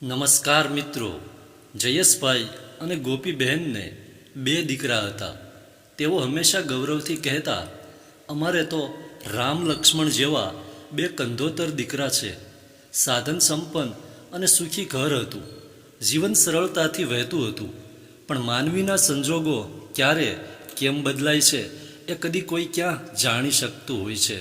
નમસ્કાર મિત્રો, જયેશભાઈ અને ગોપીબહેનને બે દીકરા હતા. તેઓ હંમેશા ગૌરવથી કહેતા, અમારે તો રામ લક્ષ્મણ જેવા બે કંધોતર દીકરા છે. સાધન સંપન્ન અને સુખી ઘર હતું. જીવન સરળતાથી વહેતું હતું. પણ માનવીના સંજોગો ક્યારે કેમ બદલાય છે એ કદી કોઈ ક્યાં જાણી શકતું હોય છે.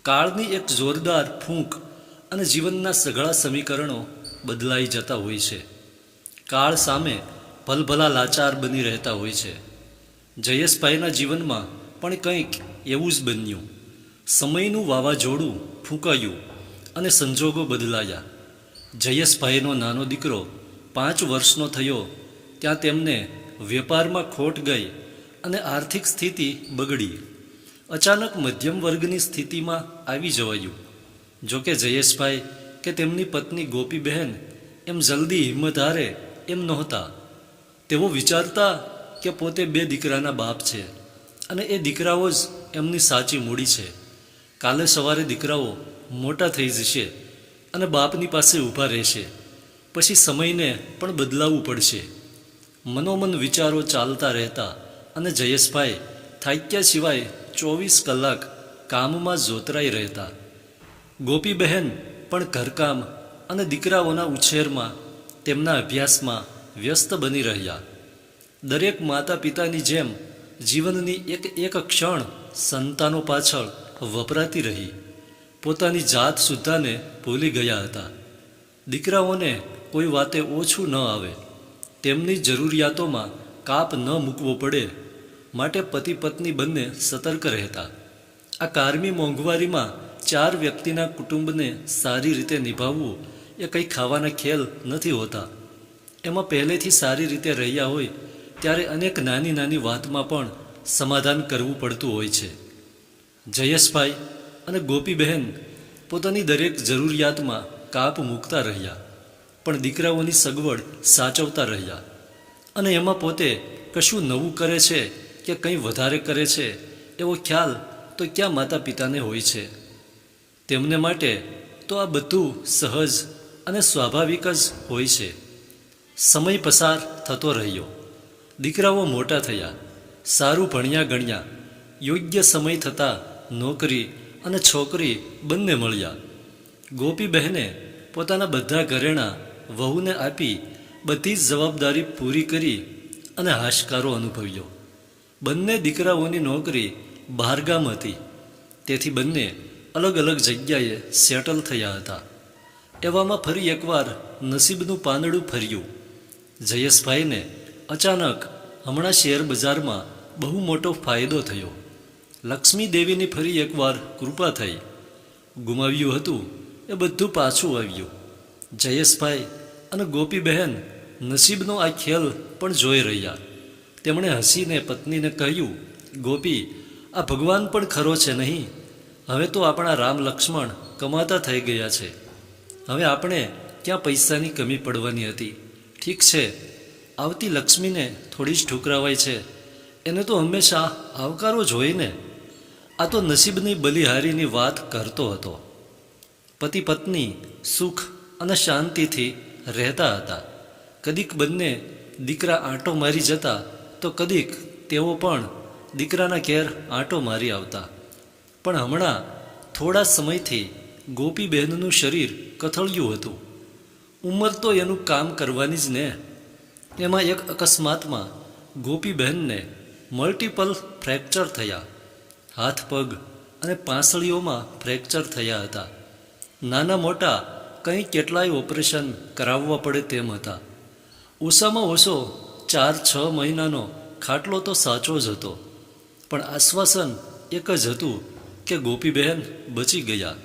કાળની એક જોરદાર ફૂંક અને જીવનના સઘળા સમીકરણો બદલાઈ જતા હોય છે. કાળ સામે ભલભલા લાચાર બની રહેતા હોય છે. જયેશભાઈના જીવનમાં પણ કંઈક એવું જ બન્યું. સમયનું વાવાઝોડું ફૂંકાયું અને સંજોગો બદલાયા. જયેશભાઈનો નાનો દીકરો 5 વર્ષનો થયો ત્યાં તેમને વેપારમાં ખોટ ગઈ અને આર્થિક સ્થિતિ બગડી. અચાનક મધ્યમ વર્ગની સ્થિતિમાં આવી જવાયું. જોકે જયેશભાઈ કે તેમની પત્ની ગોપીબહેન એમ જલ્દી હિંમત હારે એમ નહોતા. તેઓ વિચારતા કે પોતે 2 દીકરાના બાપ છે અને એ દીકરાઓ જ એમની સાચી મૂડી છે. કાલે સવારે દીકરાઓ મોટા થઈ જશે અને બાપની પાસે ઊભા રહેશે. પછી સમયને પણ બદલાવવું પડશે. મનોમન વિચારો ચાલતા રહેતા અને જયેશભાઈ થાક્યા સિવાય 24 કલાક કામમાં જોતરાઈ રહેતા. ગોપીબહેન પણ ઘરકામ અને દીકરાઓના ઉછેરમાં તેમના અભ્યાસમાં વ્યસ્ત બની રહ્યા. દરેક માતા પિતાની જેમ જીવનની એક ક્ષણ સંતાનો પાછળ વપરાતી રહી. પોતાની જાત સુદ્ધાને ભૂલી ગયા હતા. દીકરાઓને કોઈ વાતે ઓછું ન આવે, તેમની જરૂરિયાતોમાં કાપ ન મૂકવો પડે માટે પતિ પત્ની બંને સતર્ક રહેતા. આ કારમી મોંઘવારીમાં 4 વ્યક્તિના કુટુંબને સારી રીતે નિભાવવું એ કંઈ ખાવાના ખેલ નથી હોતા. એમાં પહેલેથી સારી રીતે રહ્યા હોય ત્યારે અનેક નાની નાની વાતમાં પણ સમાધાન કરવું પડતું હોય છે. જયેશભાઈ અને ગોપીબહેન પોતાની દરેક જરૂરિયાતમાં કાપ મૂકતા રહ્યા, પણ દીકરાઓની સગવડ સાચવતા રહ્યા. અને એમાં પોતે કશું નવું કરે છે કે કંઈ વધારે કરે છે એવો ખ્યાલ તો ક્યાં માતા પિતાને હોય છે. તેમને માટે તો આ બધું સહજ અને સ્વાભાવિક જ હોય છે. સમય પસાર થતો રહ્યો. દીકરાઓ મોટા થયા, સારું ભણ્યા ગણ્યા. યોગ્ય સમય થતાં નોકરી અને છોકરી બંને મળ્યા. ગોપીબહેને પોતાના બધા ઘરેણાં વહુને આપી બધી જ જવાબદારી પૂરી કરી અને હાશકારો અનુભવ્યો. બંને દીકરાઓની નોકરી બહારગામ હતી, તેથી બંને અલગ અલગ જગ્યાએ સેટલ થયા હતા. એવામાં ફરી એકવાર નસીબનું પાંદડું ફર્યું. જયેશભાઈને અચાનક હમણાં શેર બજારમાં બહુ મોટો ફાયદો થયો. લક્ષ્મી દેવીની ફરી એકવાર કૃપા થઈ. ગુમાવ્યું હતું એ બધું પાછું આવ્યું. જયેશભાઈ અને ગોપીબહેન નસીબનો આ ખેલ પણ જોઈ રહ્યા. તેમણે હસીને પત્નીને કહ્યું, ગોપી, આ ભગવાન પણ ખરો છે નહીં? હવે તો આપણા રામ લક્ષ્મણ કમાતા થઈ ગયા છે. હવે આપણે ક્યાં પૈસાની કમી પડવાની હતી? ઠીક છે, આવતી લક્ષ્મીને થોડી જ ઠુકરાવાય છે, એને તો હંમેશા આવકારો જ હોય ને. આ તો નસીબની બલિહારીની વાત કરતો હતો. પતિ પત્ની સુખ અને શાંતિથી રહેતા હતા. કદીક બંને દીકરા આંટો મારી જતા તો કદીક તેઓ પણ દીકરાના ઘેર આંટો મારી આવતા. પણ હમણાં થોડા સમયથી ગોપીબહેનનું શરીર કથળ્યું હતું. ઉંમર તો એનું કામ કરવાની જ ને. એમાં એક અકસ્માતમાં ગોપીબહેનને મલ્ટિપલ ફ્રેક્ચર થયા. હાથ પગ અને પાંસળીઓમાં ફ્રેક્ચર થયા હતા. નાના મોટા કંઈ કેટલાય ઓપરેશન કરાવવા પડે તેમ હતા. ઓછામાં ઓછો 4-6 મહિનાનો ખાટલો તો સાચો જ હતો. પણ આશ્વાસન એક જ હતું કે ગોપીબહેન બચી ગયા.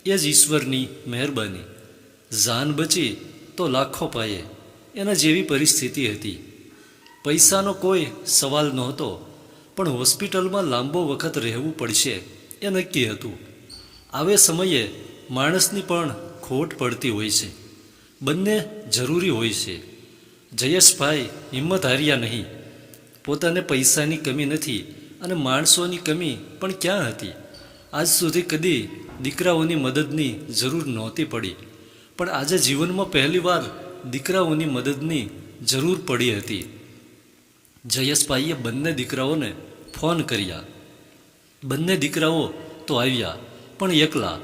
એ જ ઈશ્વરની મહેરબાની. જાન બચી તો લાખો પાયે, એના જેવી પરિસ્થિતિ હતી. પૈસાનો કોઈ સવાલ નહોતો, પણ હોસ્પિટલમાં લાંબો વખત રહેવું પડશે એ નક્કી હતું. આવે સમયે માણસની પણ ખોટ પડતી હોય છે. બંને જરૂરી હોય છે. જયેશભાઈ હિંમત હાર્યા નહીં. પોતાને પૈસાની કમી નથી અને માણસોની કમી પણ ક્યાં હતી. આજ સુધી કદી દીકરાઓની મદદની જરૂર નહોતી પડી, પણ આજે જીવનમાં પહેલીવાર દીકરાઓની મદદની જરૂર પડી હતી. જયેશભાઈએ બંને દીકરાઓને ફોન કર્યા. બંને દીકરાઓ તો આવ્યા, પણ એકલા.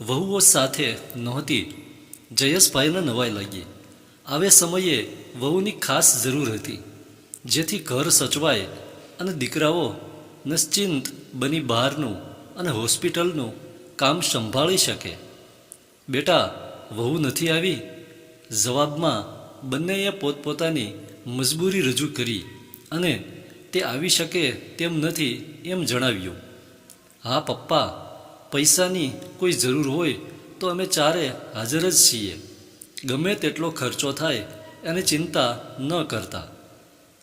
વહુઓ સાથે નહોતી. જયેશભાઈને નવાઈ લાગી. આવે સમયે વહુની ખાસ જરૂર હતી, જેથી ઘર સચવાય અને દીકરાઓ નિશ્ચિંત બની બહારનું અને હોસ્પિટલનું કામ સંભાળી શકે. બેટા, વહુ નથી આવી? જવાબમાં બંનેએ પોતપોતાની મજબૂરી રજૂ કરી અને તે આવી શકે તેમ નથી એમ જણાવ્યું. હા પપ્પા, પૈસાની કોઈ જરૂર હોય તો અમે ચારે હાજર જ છીએ. ગમે તેટલો ખર્ચો થાય એની ચિંતા ન કરતા.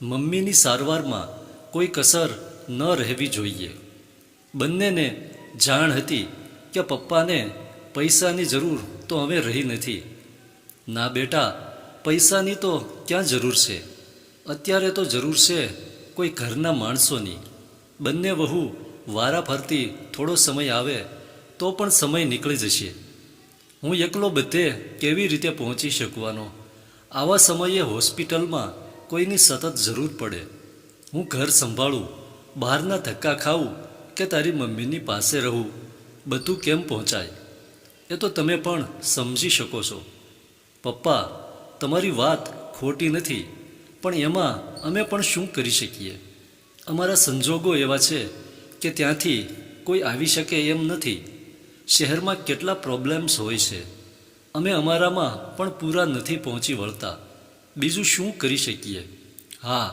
મમ્મીની સારવારમાં કોઈ કસર ન રહેવી જોઈએ. બંનેને જાણ હતી કે પપ્પાને પૈસાની જરૂર તો હવે રહી નથી. ના બેટા, પૈસાની તો ક્યાં જરૂર છે? અત્યારે તો જરૂર છે કોઈ ઘરના માણસોની. બંને વહુ વારા ફરતી થોડો સમય આવે તો પણ સમય નીકળી જશે. હું એકલો બધે કેવી રીતે પહોંચી શકવાનો? આવા સમયે હોસ્પિટલમાં કોઈની સતત જરૂર પડે. હું ઘર સંભાળું, બહારના ધક્કા ખાવું કે તારી મમ્મીની પાસે રહું, બધું કેમ પહોંચાય? એ તો તમે પણ સમજી શકો છો. પપ્પા, તમારી વાત ખોટી નથી, પણ એમાં અમે પણ શું કરી શકીએ? અમારા સંજોગો એવા છે કે ત્યાંથી કોઈ આવી શકે એમ નથી. શહેરમાં કેટલા પ્રોબ્લેમ્સ હોય છે. અમે અમારામાં પણ પૂરા નથી પહોંચી વળતા. બીજું શું કરી શકીએ? હા,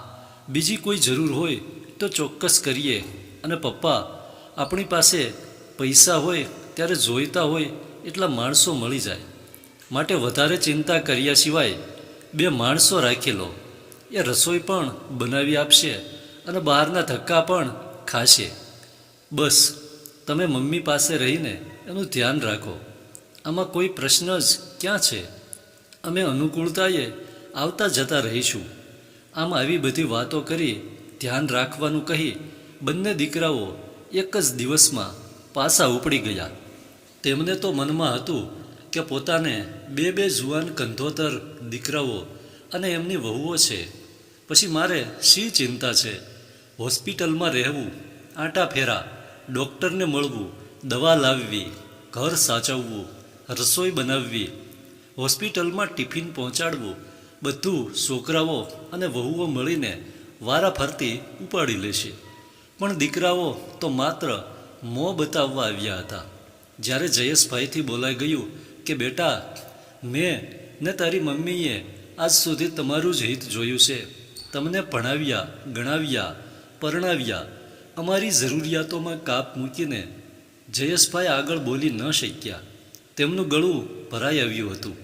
બીજી કોઈ જરૂર હોય તો ચોક્કસ કરીએ. અને પપ્પા, આપણી પાસે પૈસા હોય ત્યારે જોઈતા હોય એટલા માણસો મળી જાય. માટે વધારે ચિંતા કર્યા સિવાય 2 માણસો રાખી લો. એ રસોઈ પણ બનાવી આપશે અને બહારના ધક્કા પણ ખાશે. બસ તમે મમ્મી પાસે રહીને એનું ધ્યાન રાખો. આમાં કોઈ પ્રશ્ન જ ક્યાં છે? અમે અનુકૂળતાએ આવતા જતા રહીશું. આમ આવી બધી વાતો કરી ધ્યાન રાખવાનું કહી બંને દીકરાઓ એક જ દિવસમાં પાછા ઉપડી ગયા. તેમને તો મનમાં હતું કે પોતાને 2 જુવાન કંધોતર દીકરાઓ અને એમની વહુઓ છે. પછી મારે શી ચિંતા છે? હોસ્પિટલમાં રહેવું, આંટા ફેરા, ડૉક્ટરને મળવું, દવા લાવવી, ઘર સાચવવું, રસોઈ બનાવવી, હોસ્પિટલમાં ટિફિન પહોંચાડવું, બધું છોકરાઓ અને વહુઓ મળીને વારા ફરતી ઉપાડી લેશે. પણ દીકરાઓ તો માત્ર મોં બતાવવા આવ્યા હતા. જ્યારે જયેશભાઈથી બોલાઈ ગયું કે બેટા, મેં ને તારી મમ્મીએ આજ સુધી તમારું જ હિત જોયું છે. તમને ભણાવ્યા, ગણાવ્યા, પરણાવ્યા. અમારી જરૂરિયાતોમાં કાપ મૂકીને જયેશભાઈ આગળ બોલી ન શક્યા. તેમનું ગળું ભરાઈ આવ્યું હતું.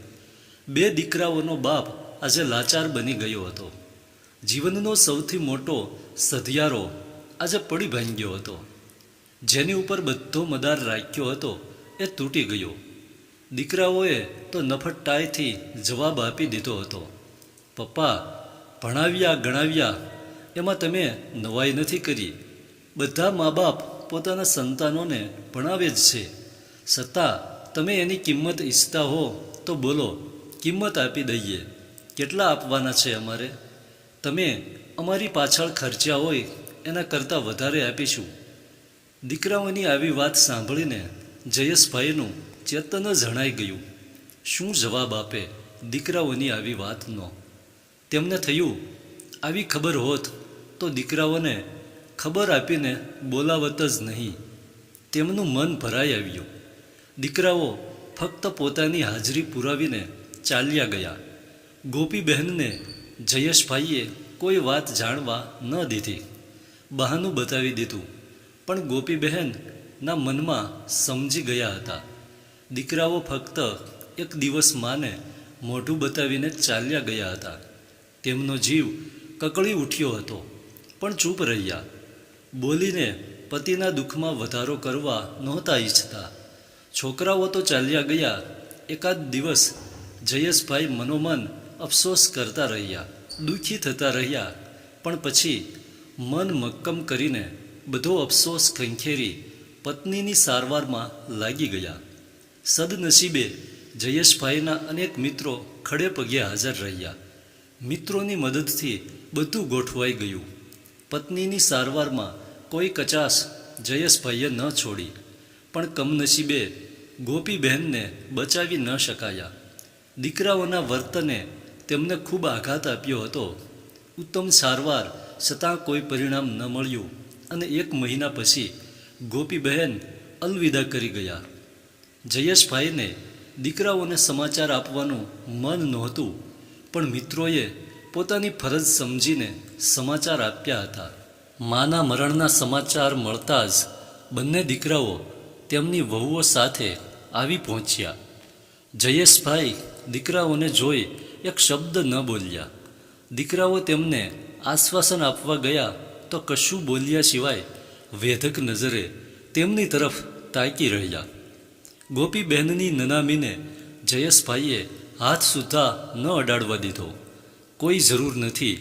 2 દીકરાઓનો બાપ આજે લાચાર બની ગયો હતો. જીવનનો સૌથી મોટો સધિયારો આજે પડી ભાંગ્યો હતો. જેની ઉપર બધો મદાર રાખ્યો હતો એ તૂટી ગયો. દીકરાઓએ તો નફટ્ટાઈથી જવાબ આપી દીધો હતો. પપ્પા, ભણાવ્યા ગણાવ્યા એમાં તમે નવાઈ નથી કરી. બધા મા બાપ પોતાના સંતાનોને ભણાવે જ છે. છતાં તમે એની કિંમત ઈચ્છતા હો તો બોલો, કિંમત આપી દઈએ. કેટલા આપવાના છે અમારે? તમે અમારી પાછળ ખર્ચ્યા હોય એના કરતાં વધારે આપીશું. દીકરાઓની આવી વાત સાંભળીને જયેશભાઈનું ચેતન જણાઈ ગયું. શું જવાબ આપે દીકરાઓની આવી વાતનો? તેમને થયું, આવી ખબર હોત તો દીકરાઓને ખબર આપીને બોલાવત જ નહીં. તેમનું મન ભરાઈ આવ્યું. દીકરાઓ ફક્ત પોતાની હાજરી પુરાવીને ચાલ્યા ગયા. ગોપીબહેનને જયેશભાઈએ કોઈ વાત જાણવા ન દીધી. બહાનું બતાવી દીધું. પણ ગોપીબહેનના મનમાં સમજી ગયા હતા. દીકરાઓ ફક્ત એક દિવસ માને મોઢું બતાવીને ચાલ્યા ગયા હતા. તેમનો જીવ કકળી ઉઠ્યો હતો, પણ ચૂપ રહ્યા. બોલીને પતિના દુઃખમાં વધારો કરવા નહોતા ઈચ્છતા. છોકરાઓ તો ચાલ્યા ગયા. એકાદ દિવસ જયેશભાઈ મનોમન અફસોસ કરતા રહ્યા, દુઃખી થતા રહ્યા. પણ પછી મન મક્કમ કરીને બધો અફસોસ ખંખેરી પત્નીની સારવારમાં લાગી ગયા. સદનસીબે જયેશભાઈના અનેક મિત્રો ખડે પગે હાજર રહ્યા. મિત્રોની મદદથી બધું ગોઠવાઈ ગયું. પત્નીની સારવારમાં કોઈ કચાશ જયેશભાઈએ ન છોડી, પણ કમનસીબે ગોપીબહેનને બચાવી ન શકાયા. દીકરાઓના વર્તને તેમને ખૂબ આઘાત આપ્યો હતો. ઉત્તમ સારવાર છતાં કોઈ પરિણામ ન મળ્યું અને 1 મહિના પછી ગોપીબહેન અલવિદા કરી ગયા. જયેશભાઈને દીકરાઓને સમાચાર આપવાનું મન નહોતું, પણ મિત્રોએ પોતાની ફરજ સમજીને સમાચાર આપ્યા હતા. માના મરણના સમાચાર મળતા જ બંને દીકરાઓ તેમની વહુઓ સાથે આવી પહોંચ્યા. જયેશભાઈ દીકરાઓને જોઈ એક શબ્દ ન બોલ્યા. દીકરાઓ તેમને આશ્વાસન આપવા ગયા તો કશું બોલ્યા સિવાય વેધક નજરે તેમની તરફ તાકી રહ્યા. ગોપીબહેનની નનામીને જયેશભાઈએ હાથ સુદ્ધા ન અડાડવા દીધો. કોઈ જરૂર નથી,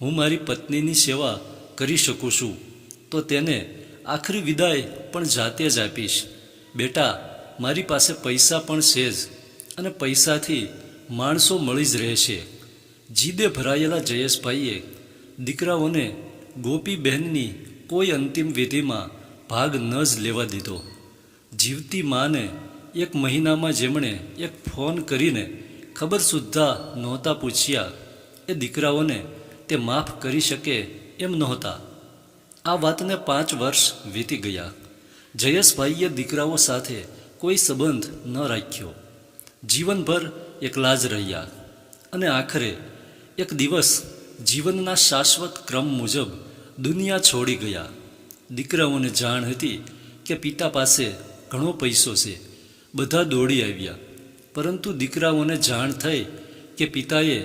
હું મારી પત્નીની સેવા કરી શકું છું તો તેને આખરી વિદાય પણ જાતે જ આપીશ. બેટા, મારી પાસે પૈસા પણ છે જ, અને પૈસાથી માણસો મળી જ રહેશે. જીદે ભરાયેલા જયેશભાઈએ દીકરાઓને ગોપીબહેનની કોઈ અંતિમ વિધિમાં ભાગ ન જ લેવા દીધો. જીવતી માને 1 મહિનામાં જેમણે એક ફોન કરીને ખબર સુદ્ધા નહોતા પૂછ્યા, એ દીકરાઓને તે માફ કરી શકે એમ નહોતા. આ વાતને 5 વર્ષ વીતી ગયા. જયેશભાઈએ દીકરાઓ સાથે કોઈ સંબંધ ન રાખ્યો. જીવનભર એકલા જ રહ્યા અને આખરે એક દિવસ જીવનના શાશ્વત ક્રમ મુજબ દુનિયા છોડી ગયા. દીકરાઓને જાણ હતી કે પિતા પાસે ઘણો પૈસો છે. બધા દોડી આવ્યા, પરંતુ દીકરાઓને જાણ થઈ કે પિતાએ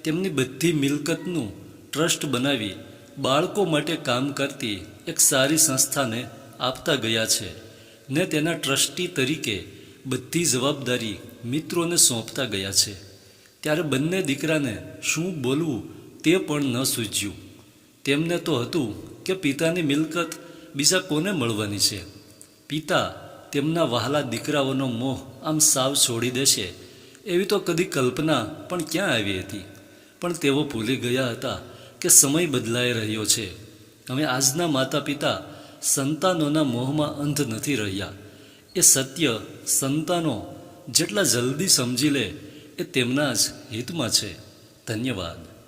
તેમની બધી મિલકતનું ટ્રસ્ટ બનાવી બાળકો માટે કામ કરતી એક સારી સંસ્થાને આપતા ગયા છે ને તેના ટ્રસ્ટી તરીકે બધી જવાબદારી મિત્રોને સોંપતા ગયા છે. ત્યારે બંને દીકરાને શું બોલવું તે પણ ન સૂઝ્યું. તેમને તો હતું કે પિતાની મિલકત બીજા કોને મળવાની છે. પિતા તેમના વહાલા દીકરાઓનો મોહ આમ સાવ છોડી દેશે એવી તો કદી કલ્પના પણ ક્યાં આવી હતી. પણ તેઓ ભૂલી ગયા હતા કે સમય બદલાઈ રહ્યો છે. હવે આજના માતા પિતા સંતાનોના મોહમાં અંધ નથી રહ્યા. એ સત્ય સંતાનો જેટલા જલ્દી સમજી લે એ તેમના જ હિતમાં છે. ધન્યવાદ.